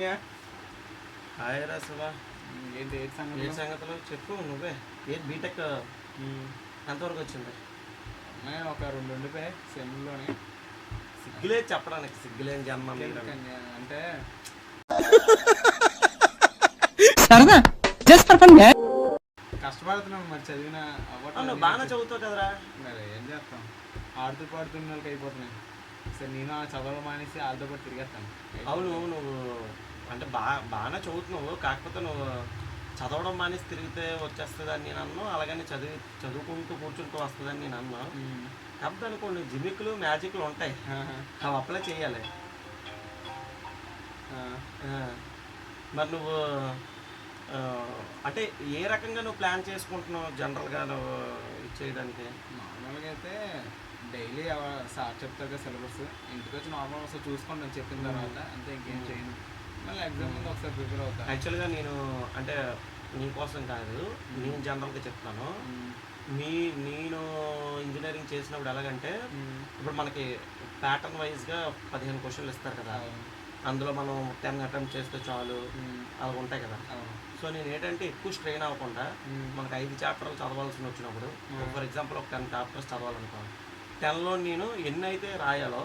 భయ్యా. హాయ్ రా శివ. ఏంటి ఏ సంగతులు చెప్పు నువ్వే. ఏది బీటెక్ ఎంతవరకు వచ్చింది? నేను ఒక 2 ఉండిపోయాయి సెమ్లోనే. సిగ్గులేదు చెప్పడానికి, సిగ్గులేని జన్మ మీరు. అంటే కష్టపడుతున్నాం మరి చదివిన నువ్వు బాగానే చదువుతావు కదరా. మరి ఏం చేస్తాం, ఆడుతూ పాడుతున్న వాళ్ళకి అయిపోతున్నాయి. సరే నేను ఆ చదవడం మానేసి వాళ్ళతో పాటు తిరిగేస్తాను. అవును నువ్వు అంటే బాగానే చదువుతున్నావు, కాకపోతే నువ్వు చదవడం మానేసి తిరిగితే వచ్చేస్తుందని నేను అన్నాను. అలాగని చదువుకుంటూ కూర్చుంటూ వస్తుందని నేను అన్నాను. కాకపోతే అనుకోండి జిమిక్లు మ్యాజిక్లు ఉంటాయి, అవి అప్లై చేయాలి. మరి నువ్వు అంటే ఏ రకంగా నువ్వు ప్లాన్ చేసుకుంటున్నావు జనరల్గా నువ్వు చేయడానికి? నార్మల్గా అయితే డైలీ సార్ చెప్తారు కదా సిలబస్, ఇంటికి వచ్చి నార్మల్ ఒకసారి చూసుకోండి అని చెప్పిన తర్వాత అంతే, ఇంకేం చేయను. మళ్ళీ ఎగ్జామ్ ముందు ఒకసారి ప్రిపేర్ అవుతాను. యాక్చువల్గా నేను అంటే నీకోసం కాదు, నేను జనరల్గా చెప్తాను. నేను ఇంజనీరింగ్ చేసినప్పుడు ఎలాగంటే, ఇప్పుడు మనకి ప్యాటర్న్ వైజ్గా 15 క్వశ్చన్లు ఇస్తారు కదా, అందులో మనం 10 అటెంప్ట్ చేస్తే చాలు అలా ఉంటాయి కదా. సో నేను ఏంటంటే ఎక్కువ స్ట్రెయిన్ అవ్వకుండా మనకు 5 చాప్టర్లు చదవాల్సి వచ్చినప్పుడు, ఫర్ ఎగ్జాంపుల్ ఒక 10 చాప్టర్స్ చదవాలనుకో, 10లో నేను ఎన్ని అయితే రాయాలో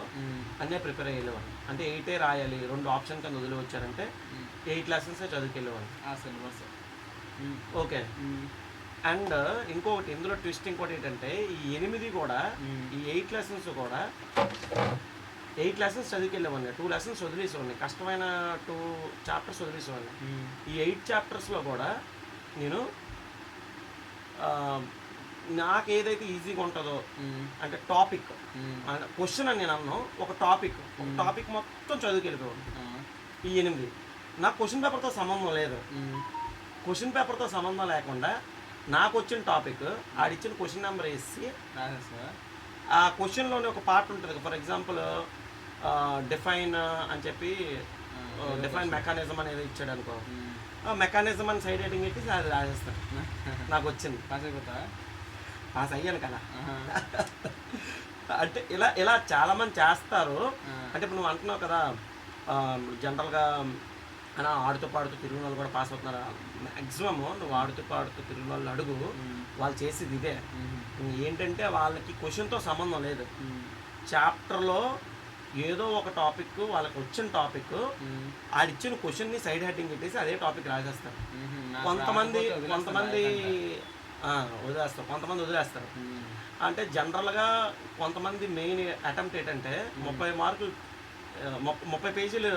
అన్నీ ప్రిపేర్ అయ్యేవాడిని. అంటే 8 రాయాలి, 2 ఆప్షన్ కింద వదిలి వచ్చారంటే 8 లెసన్సే చదువుకెళ్ళేవాడిని. ఓకే. అండ్ ఇంకొకటి ఇందులో ట్విస్ట్ ఇంకోటి ఏంటంటే, ఈ 8 కూడా, ఈ 8 లెసన్స్ కూడా 8 లెసన్స్ చదివికెళ్ళేవాడిని, 2 లెసన్స్ వదిలేసేవాడిని, కష్టమైన 2 చాప్టర్స్ వదిలేసేవాడిని. ఈ 8 చాప్టర్స్లో కూడా నేను నాకు ఏదైతే ఈజీగా ఉంటుందో, అంటే టాపిక్ క్వశ్చన్ అని నేను అన్నాను, ఒక టాపిక్ మొత్తం చదువుకెళ్ళిపోయాను. ఈ 8 నాకు క్వశ్చన్ పేపర్తో సంబంధం లేదు. క్వశ్చన్ పేపర్తో సంబంధం లేకుండా నాకు వచ్చిన టాపిక్ ఆడిచ్చిన క్వశ్చన్ నెంబర్ వేసి ఆ క్వశ్చన్లోనే ఒక పార్ట్ ఉంటుంది. ఫర్ ఎగ్జాంపుల్ డిఫైన్ అని చెప్పి డిఫైన్ మెకానిజం అనేది ఇచ్చాడు అనుకో, మెకానిజం అని సైడ్ హెడ్డింగ్ పెట్టి అది రాసేస్తాను. నాకు వచ్చింది, పాస్ అయ్యాను కదా. అంటే ఇలా చాలామంది చేస్తారు. అంటే ఇప్పుడు నువ్వు అంటున్నావు కదా, జనరల్గా అలా ఆడుతూ పాడుతూ తిరిగిన వాళ్ళు కూడా పాస్ అవుతున్నారు. మ్యాక్సిమమ్ నువ్వు ఆడుతూ పాడుతూ తిరిగిన వాళ్ళు అడుగు, వాళ్ళు చేసేది ఇదే. ఏంటంటే వాళ్ళకి క్వశ్చన్తో సంబంధం లేదు, చాప్టర్లో ఏదో ఒక టాపిక్, వాళ్ళకి వచ్చిన టాపిక్ ఆడిచ్చిన క్వశ్చన్ని సైడ్ హెడ్డింగ్ పెట్టేసి అదే టాపిక్ రాసేస్తారు. కొంతమంది వదిలేస్తారు. అంటే జనరల్గా కొంతమంది మెయిన్ అటెంప్ట్ ఏంటంటే 30 మార్కులు 30 పేజీలు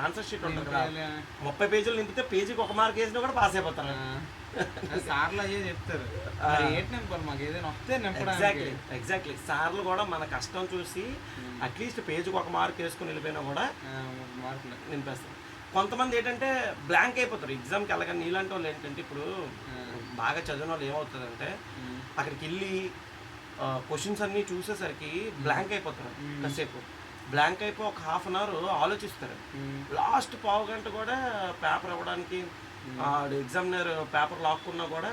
ఆన్సర్ షీట్ ఉంటుంది కదా, 30 పేజీలు నింపితే పేజీకి 1 మార్క్ వేసినా కూడా పాస్ అయిపోతారు. సార్లు అయ్యే చెప్తారు, ఎగ్జాక్ట్లీ. సార్లు కూడా మన కష్టం చూసి అట్లీస్ట్ పేజీకి 1 మార్క్ వేసుకుని వెళ్ళిపోయినా కూడా నింపేస్తారు. కొంతమంది ఏంటంటే బ్లాంక్ అయిపోతారు ఎగ్జామ్కి వెళ్ళగానే. నీలాంటి వాళ్ళు ఏంటంటే ఇప్పుడు బాగా చదివిన వాళ్ళు ఏమవుతుందంటే, అక్కడికి వెళ్ళి క్వశ్చన్స్ అన్నీ చూసేసరికి బ్లాంక్ అయిపోతారు. కాసేపు బ్లాంక్ అయిపోయి ఒక హాఫ్ అన్ అవర్ ఆలోచిస్తారు. లాస్ట్ పావు గంట కూడా పేపర్ ఇవ్వడానికి ఎగ్జామినర్ పేపర్ లాక్కున్నా కూడా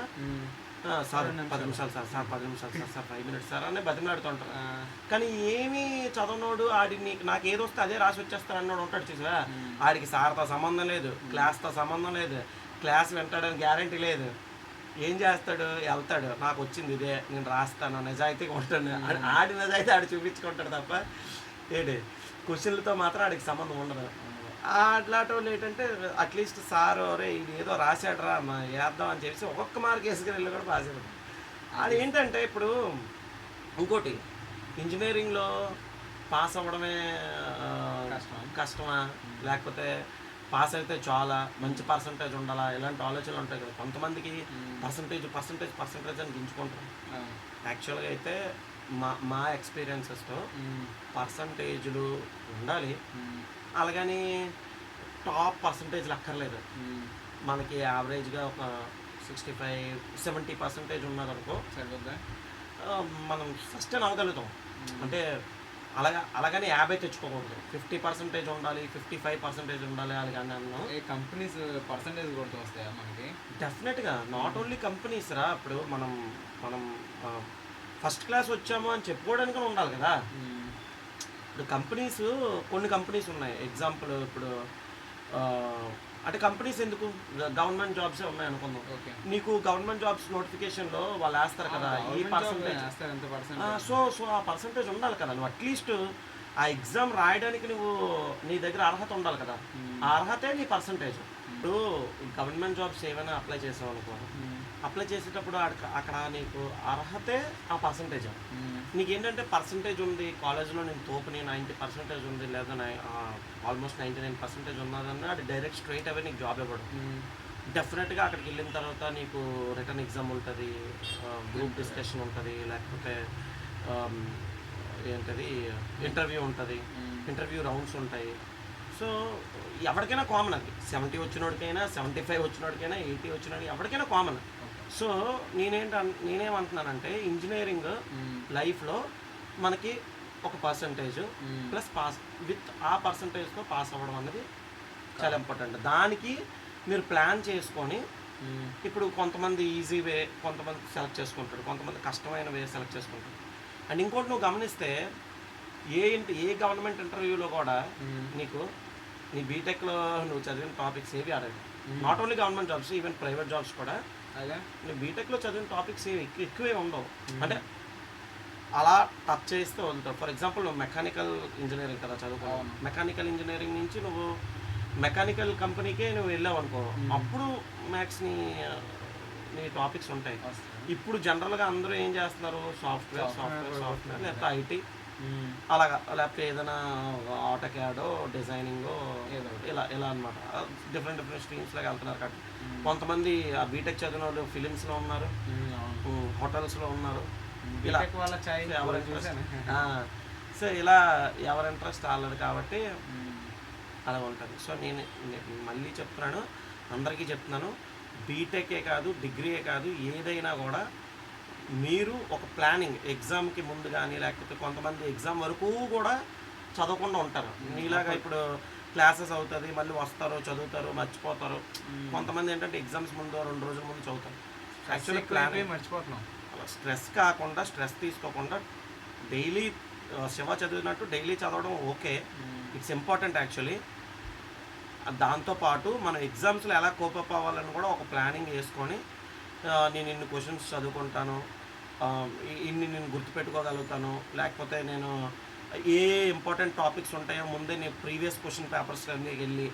సార్ 10 నిమిషాలు సార్, 10 నిమిషాలు సార్, 5 మినిట్స్ సార్ అని బతిమలాడుతుంటారు. కానీ ఏమీ చదవనోడు నాకు ఏదో వస్తే అదే రాసి వచ్చేస్తారు అన్నోడు ఉంటాడు చూసా, ఆడికి సార్తో సంబంధం లేదు, క్లాస్తో సంబంధం లేదు, క్లాస్ వింటాడని గ్యారంటీ లేదు. ఏం చేస్తాడు, వెళ్తాడు, నాకు వచ్చింది ఇదే, నేను రాస్తాను, నిజాయితీగా ఉంటాను, ఆడి నిజాయితీ ఆడి చూపించుకుంటాడు తప్ప ఏంటి క్వశ్చన్లతో మాత్రం ఆడికి సంబంధం ఉండదు. అట్లాంటి వాళ్ళు ఏంటంటే అట్లీస్ట్ సార్ రే ఇది ఏదో రాశాడరా వేద్దాం అని చెప్పేసి ఒక్కొక్క మార్క్ వేసుకుని వెళ్ళి కూడా పాస్ అయిపోతాడు. అది ఏంటంటే ఇప్పుడు ఇంకోటి, ఇంజనీరింగ్లో పాస్ అవ్వడమే కష్టమా, లేకపోతే పాస్ అయితే చాలా మంచి పర్సంటేజ్ ఉండాలా, ఇలాంటి ఆలోచనలు ఉంటాయి కదా. కొంతమందికి పర్సంటేజ్ అని గించుకుంటారు. యాక్చువల్గా అయితే మా ఎక్స్పీరియన్సెస్తో పర్సంటేజ్లు ఉండాలి, అలాగని టాప్ పర్సంటేజ్లు అక్కర్లేదు. మనకి యావరేజ్గా ఒక 65-70% ఉన్నదనుకో సరిపోద్దా, మనం సస్టైన్ అవ్వగలుగుతాం. అంటే అలాగని 50 తెచ్చుకోకూడదు, 50% ఉండాలి, 55% ఉండాలి. అలాగని అన్నాం. కంపెనీస్ పర్సంటేజ్ కూడా వస్తాయా మనకి? డెఫినెట్గా నాట్ ఓన్లీ కంపెనీస్ రా. ఇప్పుడు మనం ఫస్ట్ క్లాస్ వచ్చాము అని చెప్పుకోవడానికి ఉండాలి కదా. ఇప్పుడు కొన్ని కంపెనీస్ ఉన్నాయి. ఎగ్జాంపుల్ ఇప్పుడు అంటే కంపెనీస్ ఎందుకు గవర్నమెంట్ జాబ్సే ఉన్నాయి అనుకుందాం. ఓకే. నీకు గవర్నమెంట్ జాబ్స్ నోటిఫికేషన్లో వాళ్ళు వేస్తారు కదా ఈ పర్సంటేజ్. ఎంత పర్సెంట్? సో ఆ పర్సంటేజ్ ఉండాలి కదా. నువ్వు అట్లీస్ట్ ఆ ఎగ్జామ్ రాయడానికి నువ్వు నీ దగ్గర అర్హత ఉండాలి కదా. ఆ అర్హతే నీ పర్సంటేజ్. ఇప్పుడు గవర్నమెంట్ జాబ్స్ ఏమైనా అప్లై చేసావు అనుకో, అప్లై చేసేటప్పుడు అక్కడ నీకు అర్హతే ఆ పర్సంటేజ్. నీకేంటంటే పర్సంటేజ్ ఉంది, కాలేజ్లో నేను తోపుని 90% ఉంది, లేదా ఆల్మోస్ట్ 99% ఉన్నదన్న అది డైరెక్ట్ స్ట్రైట్ అవే నీకు జాబ్ ఇవ్వడం. డెఫినెట్గా అక్కడికి వెళ్ళిన తర్వాత నీకు రిటర్న్ ఎగ్జామ్ ఉంటుంది, గ్రూప్ డిస్కషన్ ఉంటుంది, లేకపోతే ఏంటది ఇంటర్వ్యూ ఉంటుంది, ఇంటర్వ్యూ రౌండ్స్ ఉంటాయి. సో ఎవరికైనా కామన్ అది. 70 వచ్చినోడికైనా, 75 వచ్చినోడికైనా, 80 వచ్చినోడికి ఎవరికైనా కామన్. సో నేనేమంటున్నానంటే ఇంజనీరింగ్ లైఫ్లో మనకి ఒక పర్సంటేజ్ ప్లస్ పాస్ విత్ ఆ పర్సంటేజ్తో పాస్ అవ్వడం అనేది చాలా ఇంపార్టెంట్. దానికి మీరు ప్లాన్ చేసుకొని, ఇప్పుడు కొంతమంది ఈజీ వే కొంతమంది సెలెక్ట్ చేసుకుంటారు, కొంతమంది కష్టమైన వే సెలెక్ట్ చేసుకుంటారు. అండ్ ఇంకోటి నువ్వు గమనిస్తే ఏ గవర్నమెంట్ ఇంటర్వ్యూలో కూడా నీకు నీ బీటెక్లో నువ్వు చదివిన టాపిక్స్ ఏవి అడగదు. Not only government jobs, even private jobs కూడా నీ బీటెక్లో చదివిన టాపిక్స్ ఎక్కువే ఉండవు. అంటే అలా టచ్ చేస్తే వదులుతావు. ఫర్ ఎగ్జాంపుల్ నువ్వు మెకానికల్ ఇంజనీరింగ్ కదా చదువుకోవాలి, మెకానికల్ ఇంజనీరింగ్ నుంచి నువ్వు మెకానికల్ కంపెనీకే నువ్వు వెళ్ళావు అనుకో, అప్పుడు మ్యాథ్స్ నీ టాపిక్స్ ఉంటాయి. ఇప్పుడు జనరల్గా అందరూ ఏం చేస్తున్నారు, సాఫ్ట్వేర్ లేకపోతే ఐటీ అలాగా, లేకపోతే ఏదైనా ఆటోక్యాడో డిజైనింగో ఇలా అనమాట. డిఫరెంట్ స్ట్రీమ్స్ లాగా వెళ్తున్నారు. కాబట్టి కొంతమంది ఆ బీటెక్ చదివిన వాళ్ళు ఫిలిమ్స్లో ఉన్నారు, హోటల్స్లో ఉన్నారు. ఇలా ఎవరి ఇంట్రెస్ట్ సో ఇలా ఎవరి ఇంట్రెస్ట్ వాళ్ళది కాబట్టి అలా ఉంటుంది. సో నేను మళ్ళీ చెప్తున్నాను, అందరికీ చెప్తున్నాను, బీటెకే కాదు, డిగ్రీయే కాదు, ఏదైనా కూడా మీరు ఒక ప్లానింగ్ ఎగ్జామ్కి ముందు కానీ, లేకపోతే కొంతమంది ఎగ్జామ్ వరకు కూడా చదవకుండా ఉంటారు. నీలాగా ఇప్పుడు క్లాసెస్ అవుతుంది, మళ్ళీ వస్తారు, చదువుతారు, మర్చిపోతారు. కొంతమంది ఏంటంటే ఎగ్జామ్స్ ముందు 2 రోజుల ముందు చదువుతారు. యాక్చువల్లీ ప్లానింగ్ మర్చిపోతున్నాం. స్ట్రెస్ కాకుండా, స్ట్రెస్ తీసుకోకుండా డైలీ శివ చదివినట్టు డైలీ చదవడం ఓకే, ఇట్స్ ఇంపార్టెంట్ యాక్చువల్లీ. దాంతోపాటు మనం ఎగ్జామ్స్లో ఎలా కోపప్ అవ్వాలని కూడా ఒక ప్లానింగ్ వేసుకొని, నేను ఇన్ని క్వశ్చన్స్ చదువుకుంటాను, ఇన్ని నేను గుర్తుపెట్టుకోగలుగుతాను, లేకపోతే నేను ఏ ఇంపార్టెంట్ టాపిక్స్ ఉంటాయో ముందే నేను ప్రీవియస్ క్వశ్చన్ పేపర్స్ అన్నీ వెళ్ళి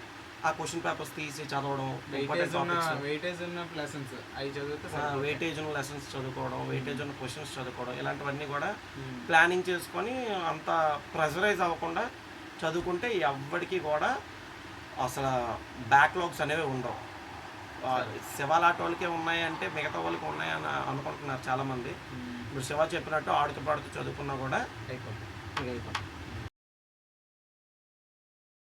ఆ క్వశ్చన్ పేపర్స్ తీసి చదవడం, వెయిటేజ్ ఉన్న లెసన్స్ అవి చదివితే, వెయిటేజ్ ఉన్న లెసన్స్ చదువుకోవడం, వెయిటేజ్ ఉన్న క్వశ్చన్స్ చదువుకోవడం, ఇలాంటివన్నీ కూడా ప్లానింగ్ చేసుకొని అంత ప్రెజరైజ్ అవ్వకుండా చదువుకుంటే ఎవ్వడికి కూడా అసలు బ్యాక్లాగ్స్ అనేవి ఉండవు. శివాలాట వాళ్ళకే ఉన్నాయంటే మిగతా వాళ్ళకి ఉన్నాయని అనుకుంటున్నారు చాలామంది. ఇప్పుడు శివ చెప్పినట్టు ఆడుతూ పాడుతూ చదువుకున్నా కూడా అయిపోతుంది.